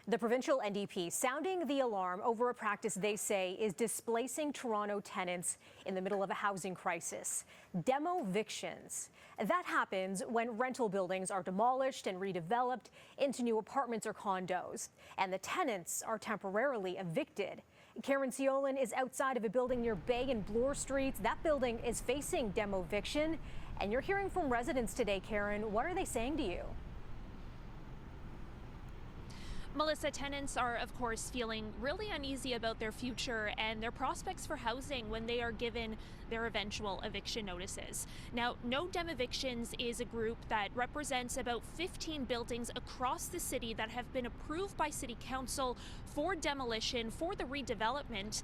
The provincial NDP sounding the alarm over a practice they say is displacing Toronto tenants in the middle of a housing crisis. Demovictions. That happens when rental buildings are demolished and redeveloped into new apartments or condos, and the tenants are temporarily evicted. Karen Ciolin is outside of a building near Bay and Bloor Streets. That building is facing demoviction, and you're hearing from residents today, Karen. What are they saying to you? Melissa, tenants are, of course, feeling really uneasy about their future and their prospects for housing when they are given their eventual eviction notices. Now, No Demovictions is a group that represents about 15 buildings across the city that have been approved by City Council for demolition, for the redevelopment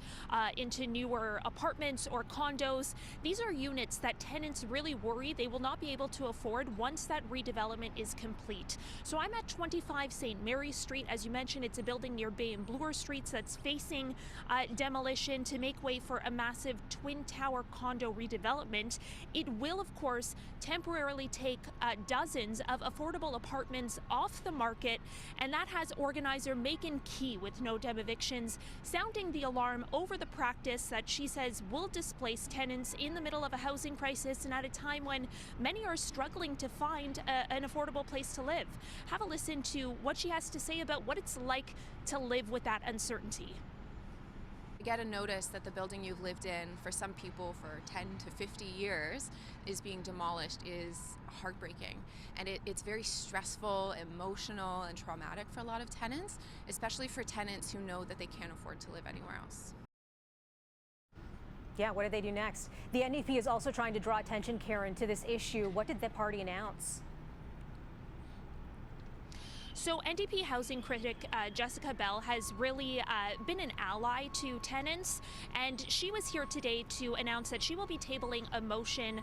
into newer apartments or condos. These are units that tenants really worry they will not be able to afford once that redevelopment is complete. So I'm at 25 St. Mary's Street. As you mentioned, it's a building near Bay and Bloor Streets that's facing demolition to make way for a massive twin tower condo redevelopment. It will, of course, temporarily take dozens of affordable apartments off the market, and that has organizer Megan Key with No Demovictions sounding the alarm over the practice that she says will displace tenants in the middle of a housing crisis and at a time when many are struggling to find an affordable place to live. Have a listen to what she has to say about what it's like to live with that uncertainty. Get a notice that the building you've lived in for some people for 10 to 50 years is being demolished is heartbreaking, and it's very stressful, emotional, and traumatic for a lot of tenants, especially for tenants who know that they can't afford to live anywhere else. Yeah, what do they do next? The NDP is also trying to draw attention, Karen, to this issue. What did the party announce? So NDP housing critic Jessica Bell has really been an ally to tenants, and she was here today to announce that she will be tabling a motion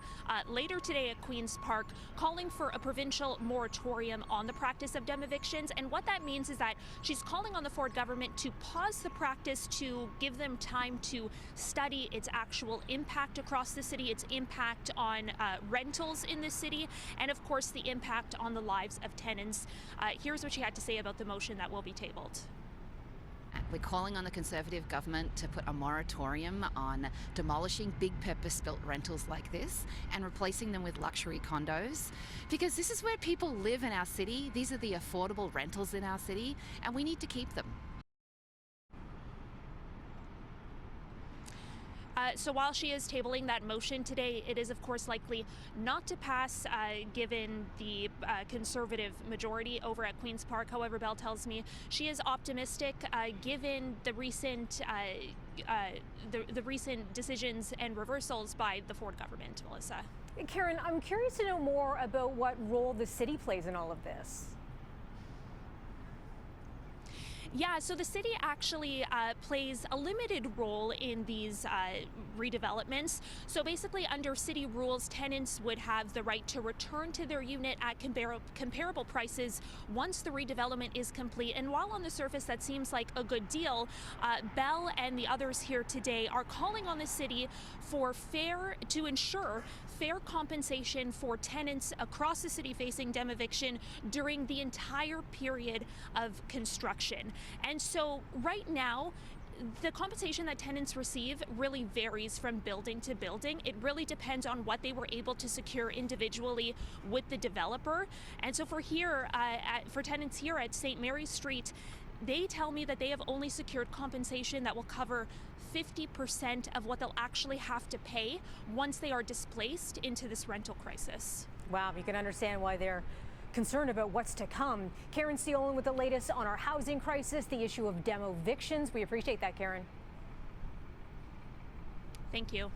later today at Queen's Park calling for a provincial moratorium on the practice of demovictions. And what that means is that she's calling on the Ford government to pause the practice to give them time to study its actual impact across the city, its impact on rentals in the city, and of course the impact on the lives of tenants. Here's what she had to say about the motion that will be tabled. We're calling on the Conservative government to put a moratorium on demolishing big purpose-built rentals like this and replacing them with luxury condos, because this is where people live in our city. These are the affordable rentals in our city, and we need to keep them. So while she is tabling that motion today, it is of course likely not to pass given the Conservative majority over at Queen's Park. However, Bell tells me she is optimistic given the recent the recent decisions and reversals by the Ford government. Melissa. Karen, I'm curious to know more about what role the city plays in all of this. Yeah, so the city actually plays a limited role in these redevelopments. So basically, under city rules, tenants would have the right to return to their unit at comparable prices once the redevelopment is complete. And while on the surface that seems like a good deal, Bell and the others here today are calling on the city for to ensure fair compensation for tenants across the city facing demoviction during the entire period of construction. And so right now, the compensation that tenants receive really varies from building to building. It really depends on what they were able to secure individually with the developer. And so for tenants here at St. Mary's Street, they tell me that they have only secured compensation that will cover 50% of what they'll actually have to pay once they are displaced into this rental crisis. Wow, you can understand why they're concerned about what's to come. Karen Ciolin with the latest on our housing crisis, the issue of demovictions. We appreciate that, Karen. Thank you.